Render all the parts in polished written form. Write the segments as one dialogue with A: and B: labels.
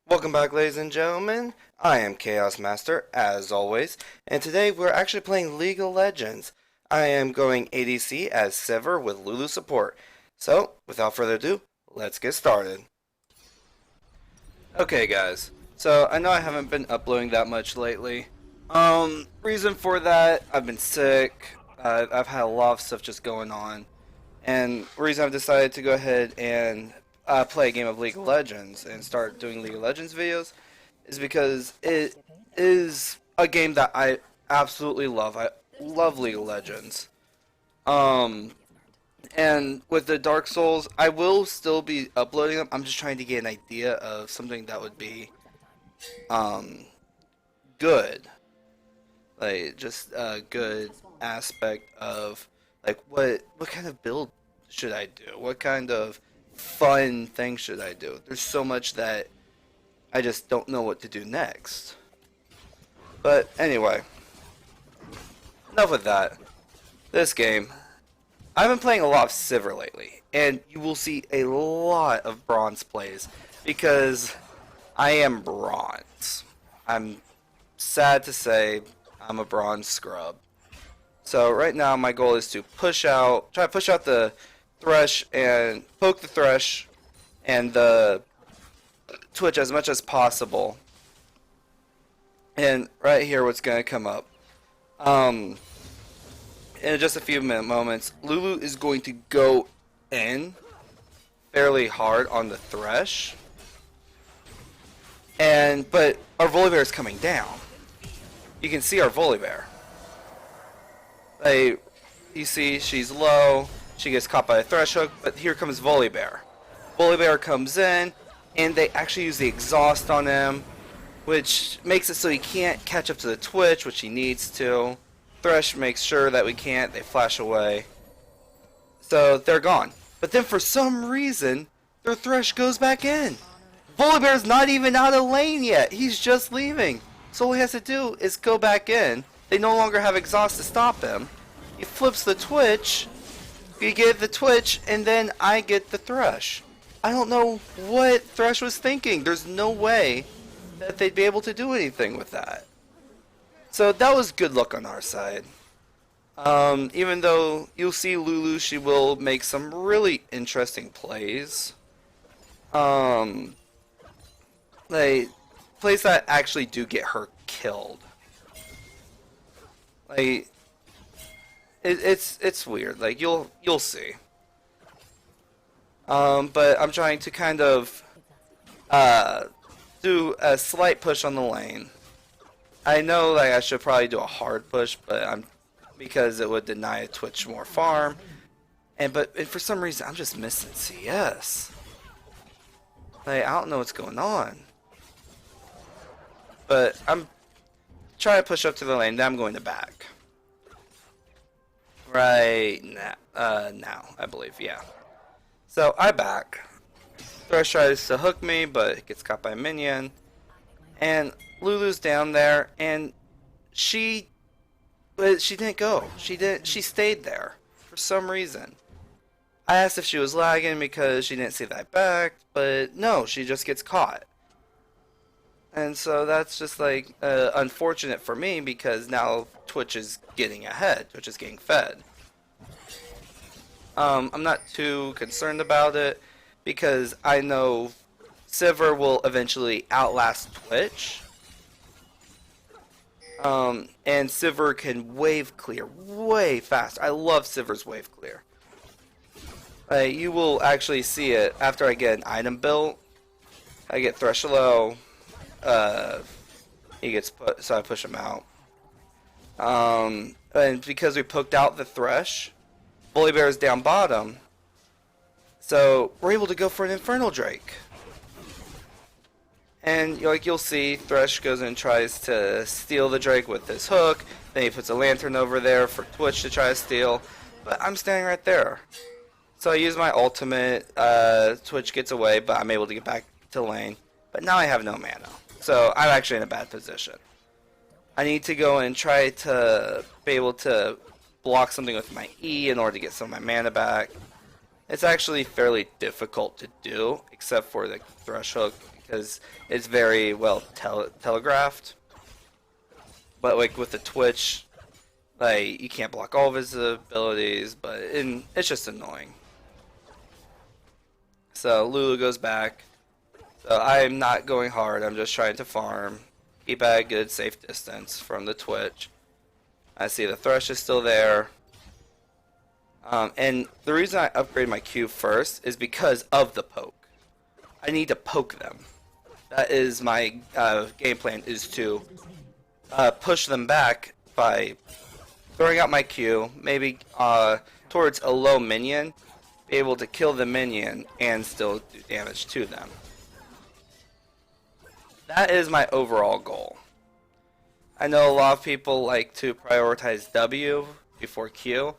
A: Welcome back, ladies and gentlemen. I am Chaos Master, as always, and today we're actually playing League of Legends. I am going ADC as Sivir with Lulu support. So, without further ado, let's get started. Okay, guys. So, I know I haven't been uploading that much lately. Reason for that, I've been sick. I've had a lot of stuff just going on. And reason I've decided to go ahead and play a game of League of Legends and start doing League of Legends videos is because it is a game that I absolutely love. I love League of Legends. Um, and with the Dark Souls, I will still be uploading them. I'm just trying to get an idea of something that would be um, good, like just a good aspect of like what kind of build should I do? What kind of fun thing should I do? There's so much that I just don't know what to do next. But anyway, enough with that. This game, I've been playing a lot of Sivir lately, and you will see a lot of bronze plays because I am bronze. I'm sad to say I'm a bronze scrub. So right now my goal is to try to push out the Thresh and poke the Thresh and the Twitch as much as possible. And right here what's going to come up. In just a few moments, Lulu is going to go in fairly hard on the Thresh. But our Volibear is coming down. You can see our Volibear. You see she's low. She gets caught by a Thresh hook, but here comes Volibear. Volibear comes in, and they actually use the exhaust on him, which makes it so he can't catch up to the Twitch, which he needs to. Thresh makes sure that we can't. They flash away. So they're gone. But then for some reason, their Thresh goes back in. Volibear's not even out of lane yet. He's just leaving. So all he has to do is go back in. They no longer have exhaust to stop him. He flips the Twitch. You get the Twitch, and then I get the Thresh. I don't know what Thresh was thinking. There's no way that they'd be able to do anything with that. So that was good luck on our side. Even though you'll see Lulu, she will make some really interesting plays. Like plays that actually do get her killed. Like it's weird. Like you'll see. But I'm trying to kind of do a slight push on the lane. I know like I should probably do a hard push, but because it would deny a Twitch more farm. And for some reason I'm just missing CS. Like I don't know what's going on. But I'm trying to push up to the lane, then I'm going to back. Right now, I believe, yeah. So I back. Thresh tries to hook me, but gets caught by a minion. And Lulu's down there, and she didn't go. She stayed there for some reason. I asked if she was lagging because she didn't see that I backed, but no, she just gets caught. And so that's just like unfortunate for me because now Twitch is getting ahead. Twitch is getting fed. I'm not too concerned about it because I know Sivir will eventually outlast Twitch. And Sivir can wave clear way fast. I love Sivir's wave clear. You will actually see it after I get an item built. I get Thresh low. He gets put, so I push him out. And because we poked out the Thresh, Volibear is down bottom, so we're able to go for an Infernal Drake. And you'll see, Thresh goes and tries to steal the Drake with his hook. Then he puts a lantern over there for Twitch to try to steal. But I'm standing right there. So I use my ultimate. Twitch gets away, but I'm able to get back to lane. But now I have no mana. So I'm actually in a bad position. I need to go and try to be able to block something with my E in order to get some of my mana back. It's actually fairly difficult to do, except for the Thresh hook, because it's very well telegraphed. But like with the Twitch, like you can't block all of his abilities, but it's just annoying. So Lulu goes back. So I'm not going hard. I'm just trying to farm, keep at a good safe distance from the Twitch. I see the Thresh is still there. And the reason I upgrade my Q first is because of the poke. I need to poke them. That is my game plan, is to push them back by throwing out my Q, maybe towards a low minion, be able to kill the minion and still do damage to them. That is my overall goal. I know a lot of people like to prioritize W before Q,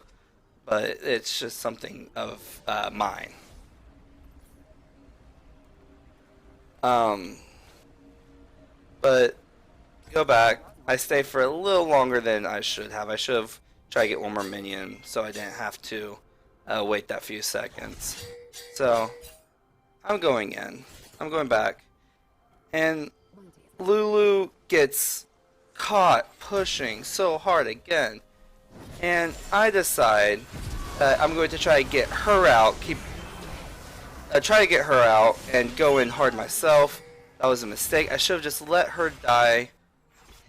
A: but it's just something of mine. But go back. I stay for a little longer than I should have. I should have tried to get one more minion so I didn't have to wait that few seconds. So I'm going in. I'm going back. And Lulu gets caught pushing so hard again. And I decide that I'm going to try to get her out. Try to get her out and go in hard myself. That was a mistake. I should have just let her die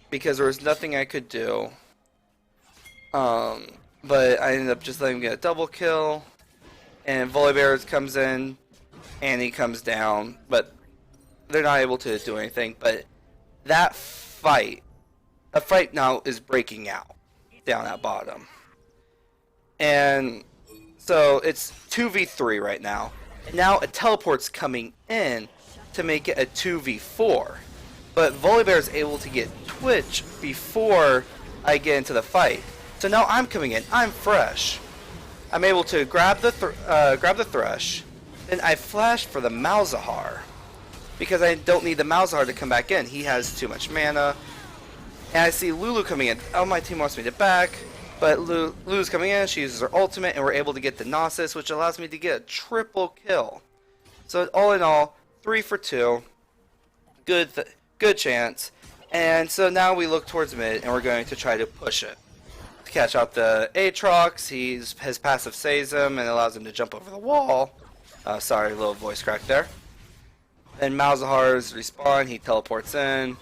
A: because there was nothing I could do. But I ended up just letting him get a double kill. And Volibear comes in and he comes down. But they're not able to do anything. But that fight, a fight now is breaking out down at bottom. And so it's 2v3 right now. And now a teleport's coming in to make it a 2v4. But Volibear is able to get Twitch before I get into the fight. So now I'm coming in. I'm fresh. I'm able to grab the Thresh. Then I flash for the Malzahar. Because I don't need the Malzahar to come back in. He has too much mana. And I see Lulu coming in. Oh, my team wants me to back. But Lulu's coming in. She uses her ultimate. And we're able to get the Gnosis, which allows me to get a triple kill. So all in all, 3 for 2. Good chance. And so now we look towards mid. And we're going to try to push it. To catch out the Aatrox. His passive saves him and allows him to jump over the wall. Sorry, a little voice crack there. Then Malzahar's respawn. He teleports in.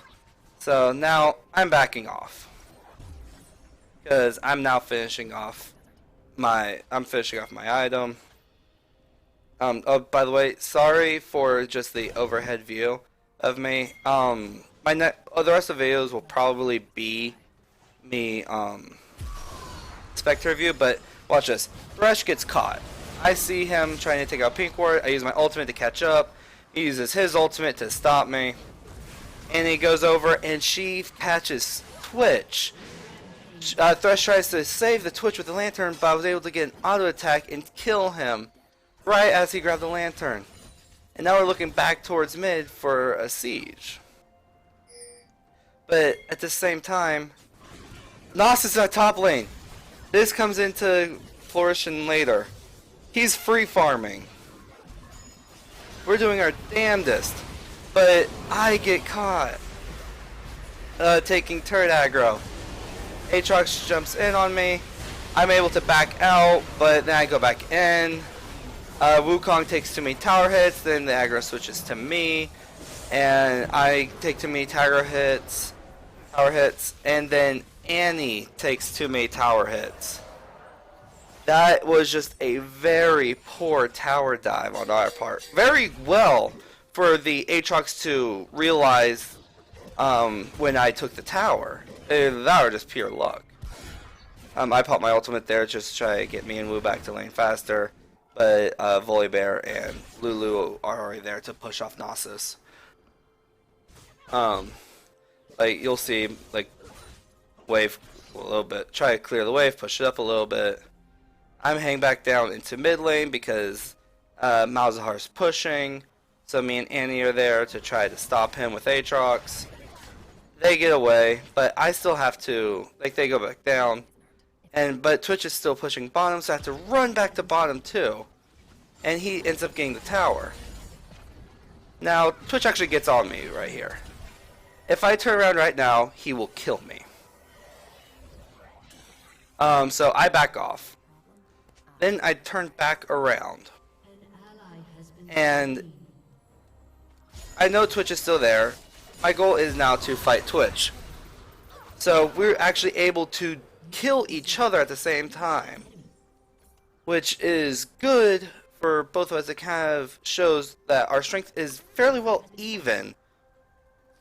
A: So now I'm backing off. Because I'm now finishing off my item. Oh, by the way, sorry for just the overhead view of me. The rest of the videos will probably be me spectator view, but watch this. Thresh gets caught. I see him trying to take out Pink Ward. I use my ultimate to catch up. He uses his ultimate to stop me. And he goes over and she patches Twitch. Thresh tries to save the Twitch with the lantern, but I was able to get an auto attack and kill him right as he grabbed the lantern. And now we're looking back towards mid for a siege. But at the same time, Gnosis is our top lane. This comes into flourishing later. He's free farming. We're doing our damnedest. But I get caught taking turret aggro. Aatrox jumps in on me. I'm able to back out, but then I go back in. Wukong takes too many tower hits, then the aggro switches to me. And I take too many tower hits, and then Annie takes too many tower hits. That was just a very poor tower dive on our part. Very well for the Aatrox to realize when I took the tower. That was just pure luck. I popped my ultimate there just to try to get me and Wu back to lane faster. But Volibear and Lulu are already there to push off Gnosis. Like you'll see, like wave a little bit. Try to clear the wave, push it up a little bit. I'm hanging back down into mid lane because Malzahar's pushing. So me and Annie are there to try to stop him with Aatrox. They get away, but I still have to, like they go back down. But Twitch is still pushing bottom, so I have to run back to bottom too. And he ends up getting the tower. Now, Twitch actually gets on me right here. If I turn around right now, he will kill me. So I back off. Then I turn back around. And I know Twitch is still there. My goal is now to fight Twitch. So we're actually able to kill each other at the same time, which is good for both of us. It kind of shows that our strength is fairly well even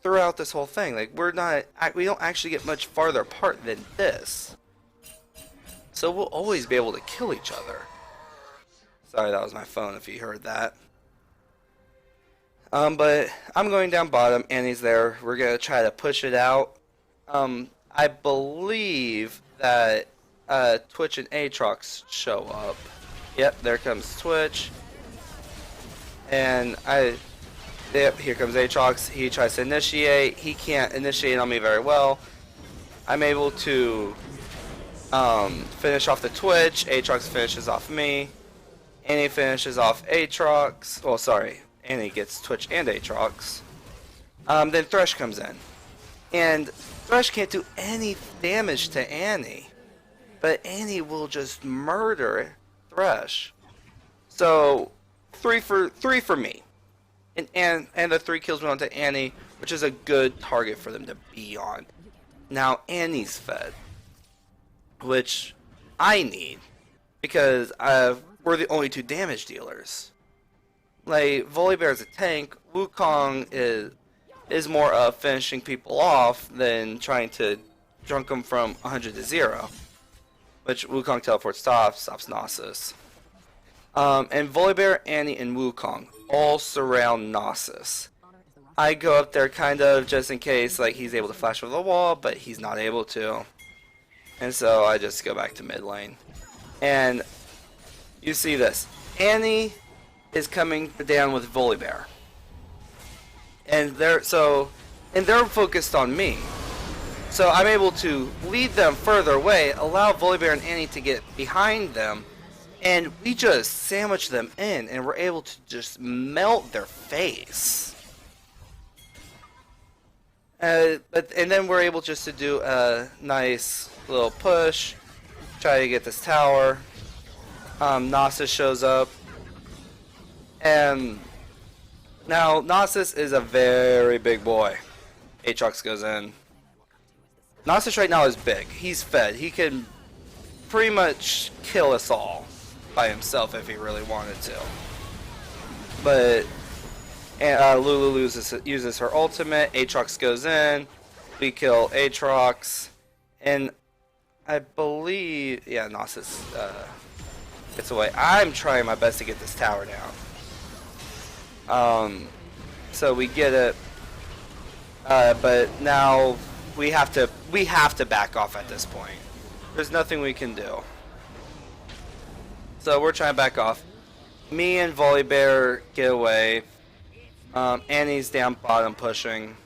A: throughout this whole thing. Like we don't actually get much farther apart than this. So we'll always be able to kill each other. Sorry, that was my phone if you heard that. But I'm going down bottom, Annie's there. We're gonna try to push it out. I believe that Twitch and Aatrox show up. Yep, there comes Twitch. And yep, here comes Aatrox. He tries to initiate. He can't initiate on me very well. I'm able to finish off the Twitch. Aatrox finishes off me. Annie finishes off Aatrox. Well, sorry. Annie gets Twitch and Aatrox. Then Thresh comes in. And Thresh can't do any damage to Annie. But Annie will just murder Thresh. So 3 for me. And the 3 kills went on to Annie, which is a good target for them to be on. Now Annie's fed, which I need, because we're the only 2 damage dealers. Like, Volibear is a tank. Wukong is more of finishing people off than trying to drunk them from 100 to 0. Which Wukong teleports stops Nasus. And Volibear, Annie, and Wukong all surround Nasus. I go up there kind of just in case like he's able to flash over the wall, but he's not able to. And so I just go back to mid lane. And you see this. Annie is coming down with Volibear. And they're focused on me. So I'm able to lead them further away, allow Volibear and Annie to get behind them, and we just sandwich them in, and we're able to just melt their face. And then we're able just to do a nice little push, try to get this tower. Nasus shows up, and now Nasus is a very big boy. Aatrox goes in. Nasus right now is big. He's fed. He can pretty much kill us all by himself if he really wanted to. But Lulu uses her ultimate. Aatrox goes in. We kill Aatrox. And I believe, yeah, Nasus gets away. I'm trying my best to get this tower down. So we get it. But now we have to back off at this point. There's nothing we can do. So we're trying to back off. Me and Volibear get away. Annie's down bottom pushing.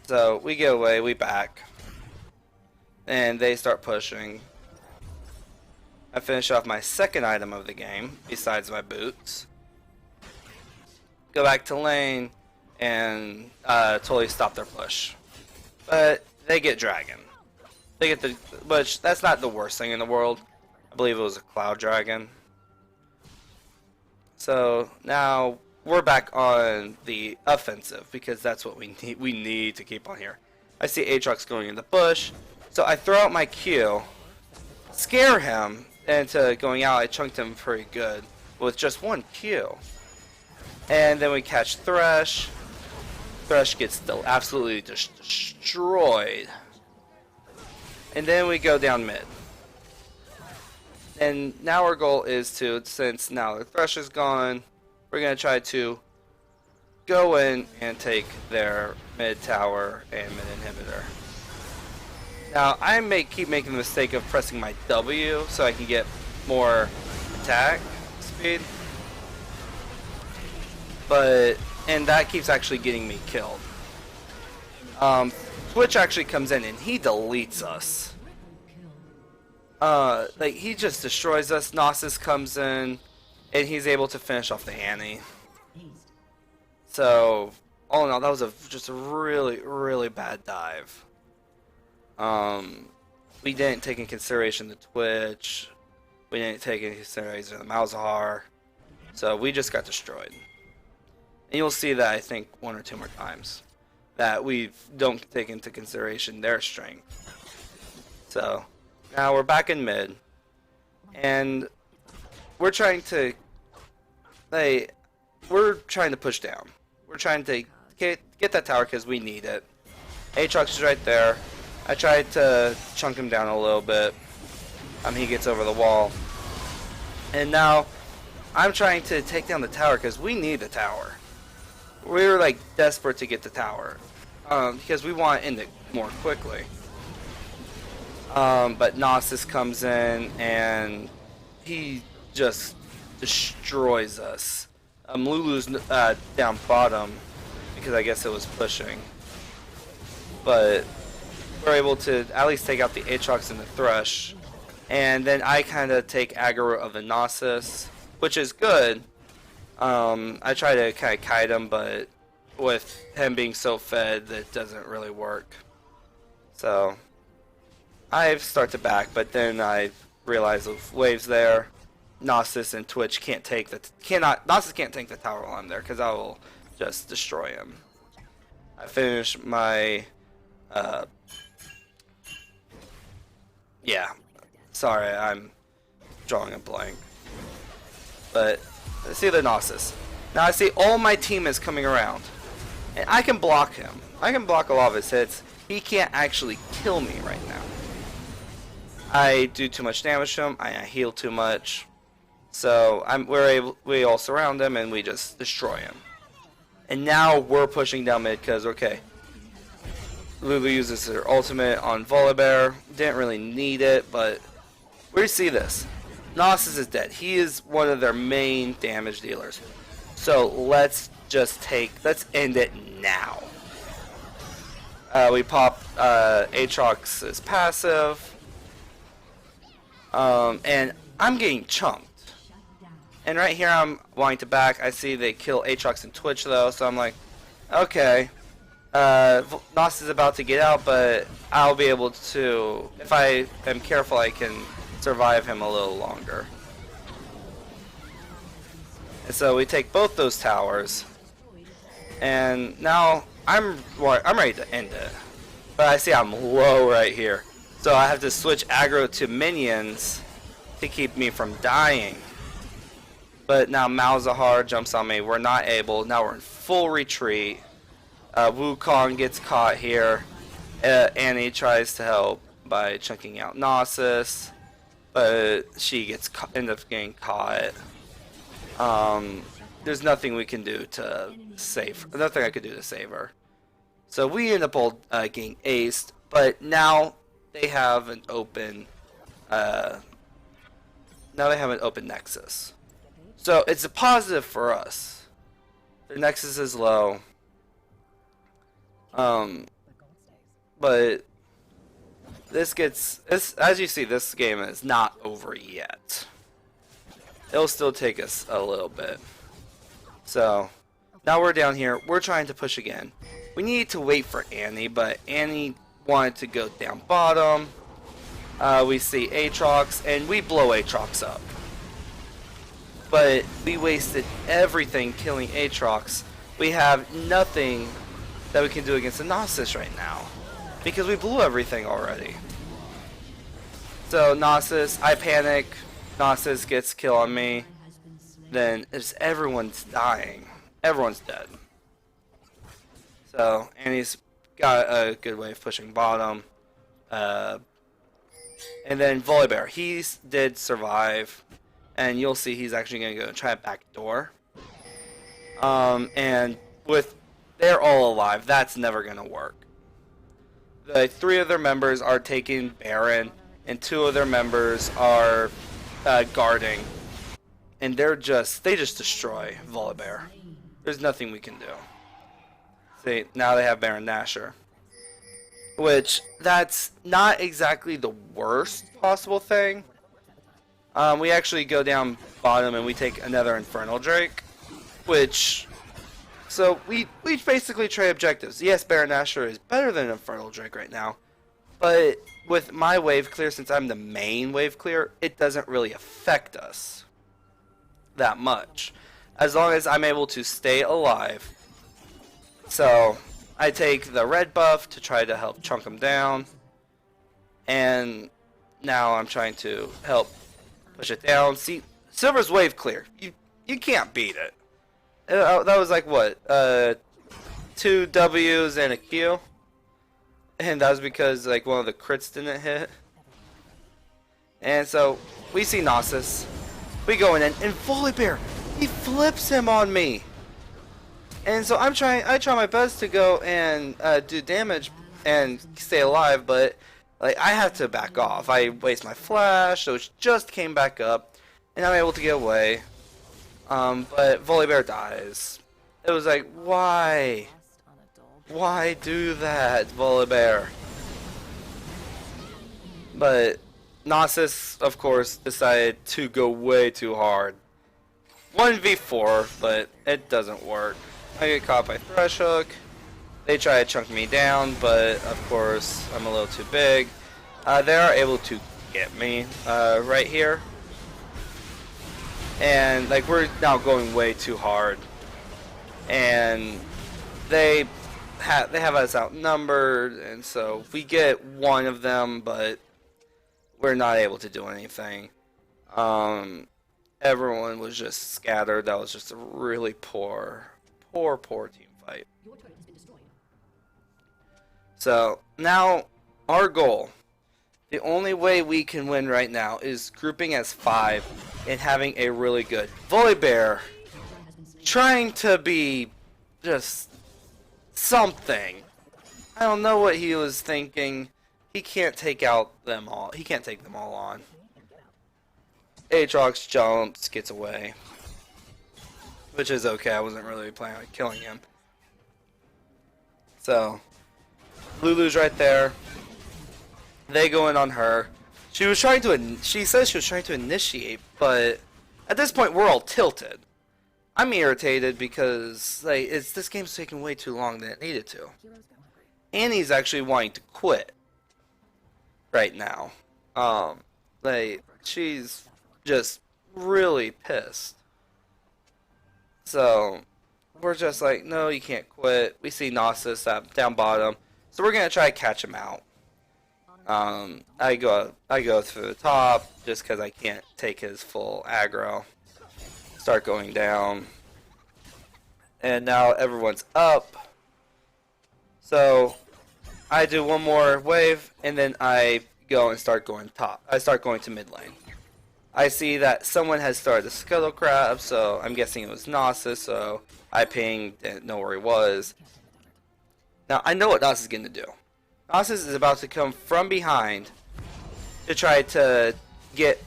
A: So we get away, we back. And they start pushing. I finish off my second item of the game, besides my boots. Go back to lane and totally stop their push. But they get dragon. They get which that's not the worst thing in the world. I believe it was a cloud dragon. So now we're back on the offensive because that's what we need. We need to keep on here. I see Aatrox going in the bush, so I throw out my Q, scare him into going out. I chunked him pretty good with just one Q, and then we catch Thresh. Thresh gets still absolutely destroyed. And then we go down mid. And now our goal is to, since now the Thresh is gone, we're going to try to go in and take their mid tower and mid inhibitor. Now I may keep making the mistake of pressing my W so I can get more attack speed. And that keeps actually getting me killed. Twitch actually comes in and he deletes us. Like he just destroys us. Nasus comes in and he's able to finish off the Annie. So all in all, that was just a really bad dive. We didn't take in consideration the Twitch. We didn't take into consideration the Malzahar. So we just got destroyed. And you'll see that I think one or two more times. That we don't take into consideration their strength. So now we're back in mid. And we're trying to push down. We're trying to get that tower because we need it. Aatrox is right there. I tried to chunk him down a little bit. He gets over the wall. And now I'm trying to take down the tower because we need the tower. We're like desperate to get the tower because we want to end it more quickly. But Gnosis comes in and he just destroys us. Lulu's down bottom because I guess it was pushing. But we're able to at least take out the Aatrox and the Thrush. And then I kind of take aggro of the Gnosis, which is good. I try to kind of kite him, but with him being so fed, that doesn't really work. So I start to back, but then I realize the waves there. Gnosis and Twitch can't take Gnosis can't take the tower while I'm there because I will just destroy him. I finish my yeah. Sorry, I'm drawing a blank. But I see the Gnosis. Now I see all my team is coming around. And I can block him. I can block a lot of his hits. He can't actually kill me right now. I do too much damage to him. I heal too much. So we all surround him and we just destroy him. And now we're pushing down mid because, okay, Lulu uses her ultimate on Volibear. Didn't really need it, but we see this. Gnosis is dead. He is one of their main damage dealers. So let's end it now. We pop Aatrox's passive. And I'm getting chunked. And right here I'm wanting to back. I see they kill Aatrox and Twitch though, so I'm like, okay. Gnosis is about to get out, but I'll be able to, if I am careful, I can survive him a little longer. And so we take both those towers, and now I'm ready to end it. But I see I'm low right here, so I have to switch aggro to minions to keep me from dying. But now Malzahar jumps on me. We're not able. Now we're in full retreat. Wukong gets caught here. Annie tries to help by chunking out Gnosis, but she ends up getting caught. There's nothing we can do to save her. Nothing I could do to save her. So we end up all getting aced, but now they have an open. Now they have an open Nexus. So it's a positive for us. Their Nexus is low. But as you see, this game is not over yet. It'll still take us a little bit. So now we're down here. We're trying to push again. We need to wait for Annie, but Annie wanted to go down bottom. We see Aatrox, and we blow Aatrox up. But we wasted everything killing Aatrox. We have nothing that we can do against the Gnosis right now, because we blew everything already. So Gnosis, I panic. Gnosis gets kill on me. Then everyone's dying. Everyone's dead. So Annie's got a good way of pushing bottom. And then Volibear, he did survive, and you'll see he's actually going to go try a back door. And with they're all alive, that's never going to work. The 3 of their members are taking Baron, and 2 of their members are guarding, and they just destroy Volibear. There's nothing we can do. See, now they have Baron Nashor, which that's not exactly the worst possible thing. We actually go down bottom and we take another Infernal Drake, which So we basically trade objectives. Yes, Baron Asher is better than Infernal Drake right now, but with my wave clear, since I'm the main wave clear, it doesn't really affect us that much, as long as I'm able to stay alive. So I take the red buff to try to help chunk him down, and now I'm trying to help push it down. See, Silver's wave clear. You can't beat it. That was like what, 2 W's and a Q, and that was because like one of the crits didn't hit. And so we see Gnosis. We go in and Volibear, he flips him on me. And so I try my best to go and do damage and stay alive, but like I have to back off. I waste my flash, so it just came back up, and I'm able to get away. But Volibear dies. It was like, why? Why do that, Volibear? But Gnosis, of course, decided to go way too hard. 1v4, but it doesn't work. I get caught by Thresh Hook. They try to chunk me down, but of course I'm a little too big. They are able to get me right here. And like we're now going way too hard, and they have us outnumbered, and so we get one of them, but we're not able to do anything. Everyone was just scattered. That was just a really poor team fight. So now our goal, the only way we can win right now is grouping as 5 and having a really good Volibear trying to be just something. I don't know what he was thinking. He can't take out them all. He can't take them all on. Aatrox jumps, gets away, which is okay. I wasn't really planning on killing him. So Lulu's right there. They go in on her. She says she was trying to initiate, but at this point we're all tilted. I'm irritated because like this game's taking way too long than it needed to. Annie's actually wanting to quit right now. Like she's just really pissed. So we're just like, no, you can't quit. We see Gnosis down bottom, so we're gonna try to catch him out. I go through the top just because I can't take his full aggro. Start going down, and now everyone's up. So I do one more wave, and then I go and start going top. I start going to mid lane. I see that someone has started the Scuttle Crab, so I'm guessing it was Gnosis. So I pinged, didn't know where he was. Now I know what Gnosis is going to do. Gnosis is about to come from behind to try to get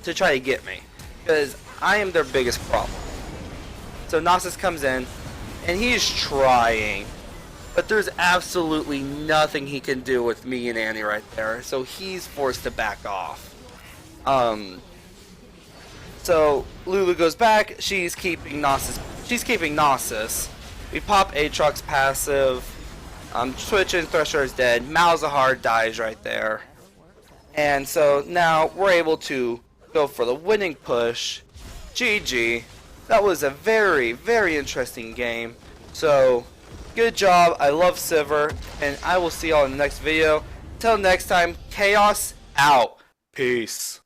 A: me, because I am their biggest problem. So Gnosis comes in, and he's trying, but there's absolutely nothing he can do with me and Annie right there. So he's forced to back off. So Lulu goes back. She's keeping Gnosis. We pop Aatrox passive. Twitching, Thresher is dead. Malzahar dies right there. And so now we're able to go for the winning push. GG. That was a very, very interesting game. So, good job. I love Sivir. And I will see y'all in the next video. Until next time, Chaos out. Peace.